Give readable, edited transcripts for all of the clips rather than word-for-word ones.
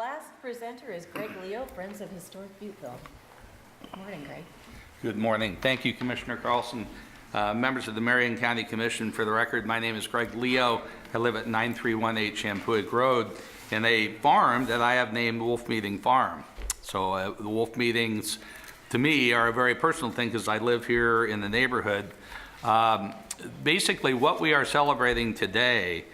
last presenter is Greg Leo, Friends of Historic Butteville. Good morning, Greg. Good morning. Thank you, Commissioner Carlson. Members of the Marion County Commission, for the record, my name is Greg Leo. I live at 9318 Champoeg Road in a farm that I have named Wolf Meeting Farm. So the Wolf Meetings, to me, are a very personal thing because I live here in the neighborhood. Basically, what we are celebrating today,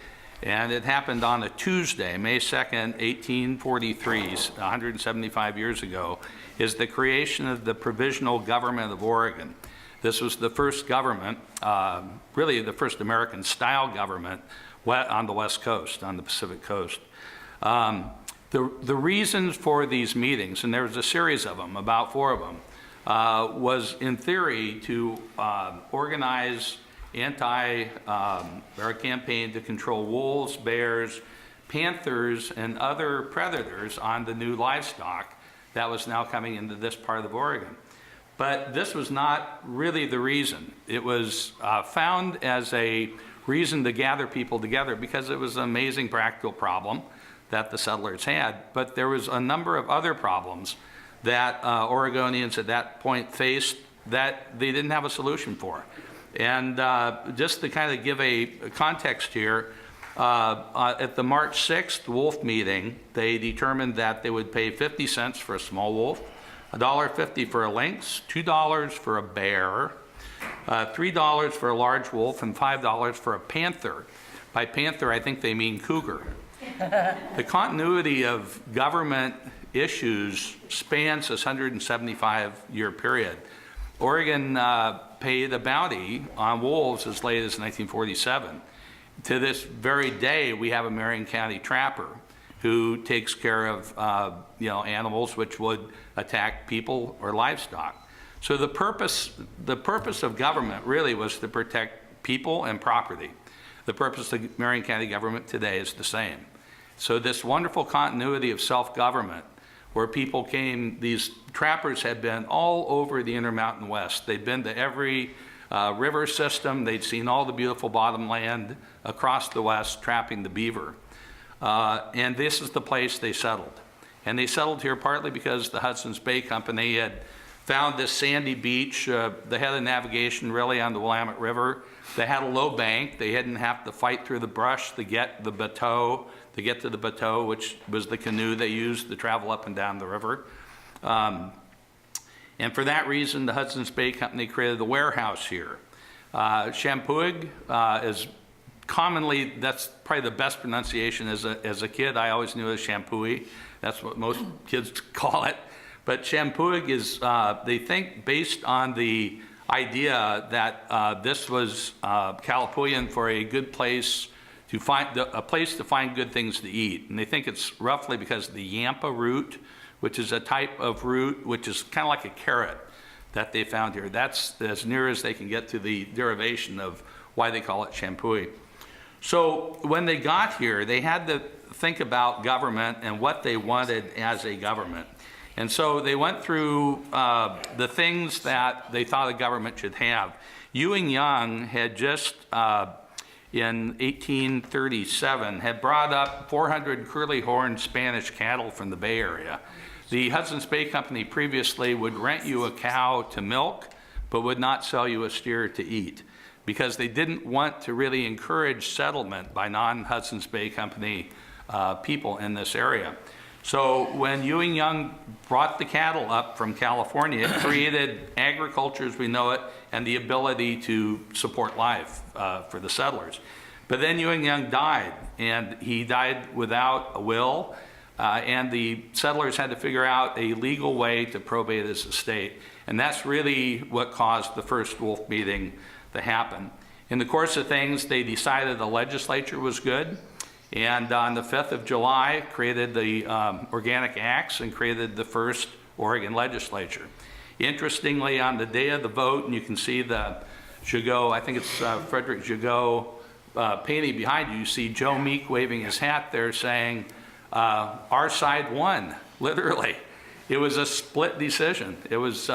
and it happened on a Tuesday, May 2nd, 1843, 175 years ago, is the creation of the Provisional Government of Oregon. This was the first government, really the first American-style government on the West Coast, on the Pacific Coast. The reasons for these meetings, and there was a series of them, about 4 of them, was in theory to organize or a campaign to control wolves, bears, panthers, and other predators on the new livestock that was now coming into this part of Oregon. But this was not really the reason. It was found as a reason to gather people together because it was an amazing practical problem that the settlers had. But there was a number of other problems that Oregonians at that point faced that they didn't have a solution for. And just to kind of give a context here, at the March 6th Wolf meeting, they determined that they would pay 50 cents for a small wolf, $1.50 for a lynx, $2 for a bear, $3 for a large wolf, and $5 for a panther. By panther, I think they mean cougar. The continuity of government issues spans this 175-year period. Oregon paid a bounty on wolves as late as 1947. To this very day, we have a Marion County trapper who takes care of animals which would attack people or livestock. So the purpose of government really was to protect people and property. The purpose of the Marion County government today is the same. So this wonderful continuity of self-government, where people came, these trappers had been all over the Intermountain West. They'd been to every river system. They'd seen all the beautiful bottomland across the West trapping the beaver. And this is the place they settled. And they settled here partly because the Hudson's Bay Company had found this sandy beach. They had a navigation really on the Willamette River. They had a low bank. They didn't have to fight through the brush to get the bateau, which was the canoe they used to travel up and down the river. And for that reason, the Hudson's Bay Company created the warehouse here. Champoeg is commonly, that's probably the best pronunciation. As a kid, I always knew it as Champoeg. That's what most kids call it. But Champoeg is, they think, based on the idea that this was Kalapuyan for a good place to find, a place to find good things to eat. And they think it's roughly because of the yampa root, which is a type of root which is kind of like a carrot that they found here. That's as near as they can get to the derivation of why they call it Champoeg. So when they got here, they had to think about government and what they wanted as a government. And so they went through the things that they thought a government should have. Ewing Young had just, in 1837, had brought up 400 curly-horned Spanish cattle from the Bay Area. The Hudson's Bay Company previously would rent you a cow to milk, but would not sell you a steer to eat, because they didn't want to really encourage settlement by non-Hudson's Bay Company people in this area. So when Ewing Young brought the cattle up from California, it created agriculture as we know it and the ability to support life for the settlers. But then Ewing Young died, and he died without a will, and the settlers had to figure out a legal way to probate his estate. And that's really what caused the first wolf meeting to happen. In the course of things, they decided the legislature was good. And on the 5th of July, created the Organic Acts and created the first Oregon legislature. Interestingly, on the day of the vote, and you can see the Gigot, I think it's Frederick Gigot painting behind you, you see Joe Meek waving his hat there saying, our side won, literally. It was a split decision. It was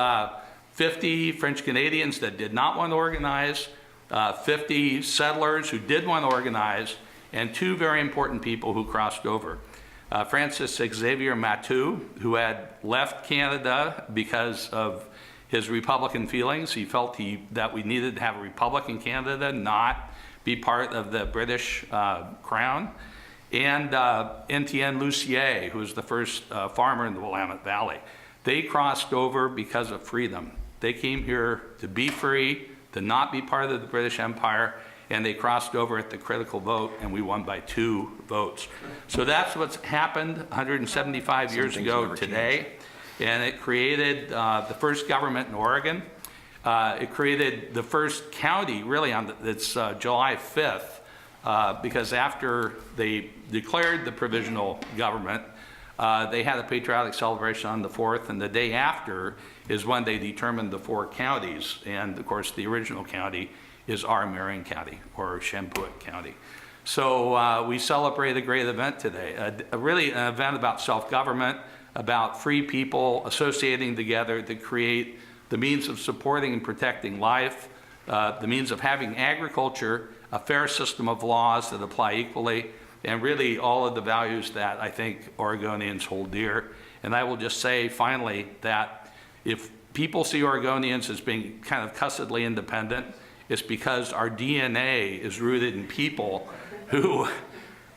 50 French Canadians that did not want to organize, 50 settlers who did want to organize, and 2 very important people who crossed over. Francis Xavier Mathieu, who had left Canada because of his Republican feelings. He felt that we needed to have a republic in Canada, not be part of the British crown. And Etienne Lucier, who was the first farmer in the Willamette Valley. They crossed over because of freedom. They came here to be free, to not be part of the British Empire, and they crossed over at the critical vote, and we won by 2 votes. So that's what's happened 175 years ago today. And it created the first government in Oregon. It created the first county, really, it's July 5th, because after they declared the provisional government, they had a patriotic celebration on the 4th, and the day after is when they determined the 4 counties. And of course, the original county is our Marion County, or Champoeg County. So we celebrate a great event today, really an event about self-government, about free people associating together to create the means of supporting and protecting life, the means of having agriculture, a fair system of laws that apply equally, and really all of the values that I think Oregonians hold dear. And I will just say finally that if people see Oregonians as being kind of cussedly independent, it's because our DNA is rooted in people who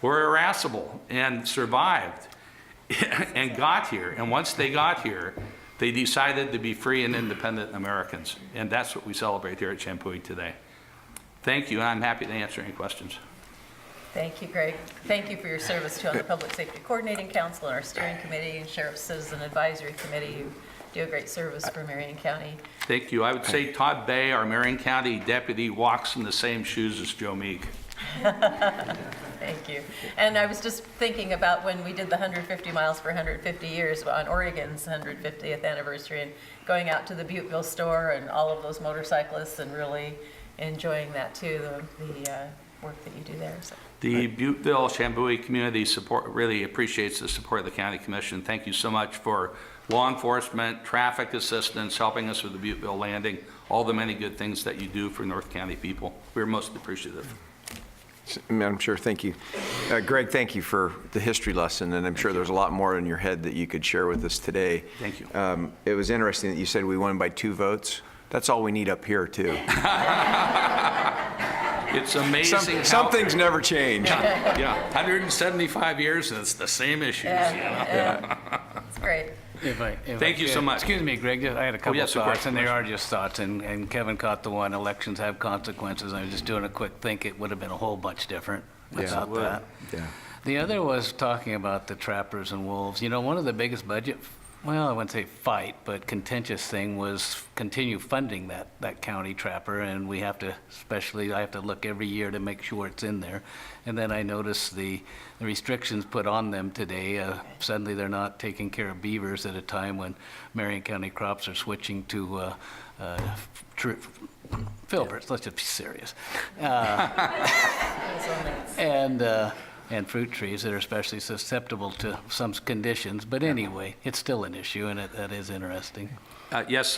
were irascible and survived and got here. And once they got here, they decided to be free and independent Americans. And that's what we celebrate here at Champoeg today. Thank you, and I'm happy to answer any questions. Thank you, Greg. Thank you for your service too on the Public Safety Coordinating Council and our steering committee and Sheriff's Citizen Advisory Committee. You do a great service for Marion County. Thank you. I would say Todd Bay, our Marion County deputy, walks in the same shoes as Joe Meek. Thank you. And I was just thinking about when we did the 150 miles for 150 years on Oregon's 150th anniversary, and going out to the Butteville store and all of those motorcyclists and really enjoying that too, the work that you do there. So. The Butteville Champoeg community support really appreciates the support of the County Commission. Thank you so much for law enforcement, traffic assistance, helping us with the Butteville landing, all the many good things that you do for North County people. We're most appreciative. Madam Chair, thank you. Greg, thank you for the history lesson, and I'm sure there's a lot more in your head that you could share with us today. Thank you. It was interesting that you said we won by 2 votes. That's all we need up here, too. It's amazing some things never change. Yeah, 175 years and it's the same issues. Yeah. It's great. Thank you so much. Excuse me, Greg, I had a couple yes, of thoughts, course, and they are just thoughts, and Kevin caught the one, elections have consequences. I was just doing a quick think, it would have been a whole bunch different without that. Yeah. The other was talking about the trappers and wolves. You know, one of the biggest budget, well, I wouldn't say fight, but contentious thing was continue funding that county trapper, and we have to, especially, I have to look every year to make sure it's in there. And then I noticed the restrictions put on them today. Suddenly they're not taking care of beavers at a time when Marion County crops are switching to filberts. Let's just be serious. And fruit trees that are especially susceptible to some conditions. But anyway, it's still an issue, and that is interesting. Yes,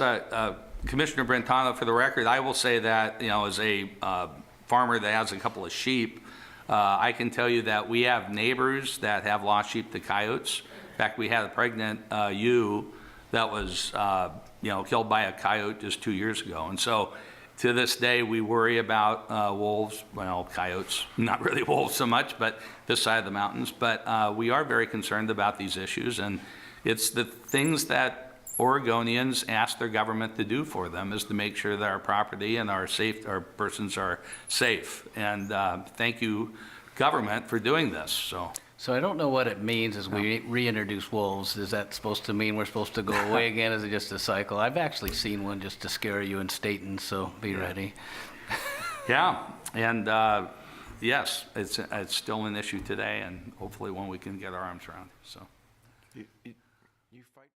Commissioner Brentano, for the record, I will say that, you know, as a farmer that has a couple of sheep, I can tell you that we have neighbors that have lost sheep to coyotes. In fact, we had a pregnant ewe that was, you know, killed by a coyote just 2 years ago. And so to this day, we worry about wolves, well, coyotes, not really wolves so much, but this side of the mountains. But we are very concerned about these issues, and it's the things that Oregonians ask their government to do for them is to make sure that our property and our persons are safe. And thank you, government, for doing this. So I don't know what it means as we reintroduce wolves. Is that supposed to mean we're supposed to go away again? Is it just a cycle? I've actually seen one just to scare you in Staten, so be ready. Yeah, and yes, it's still an issue today, and hopefully one we can get our arms around. So. You fight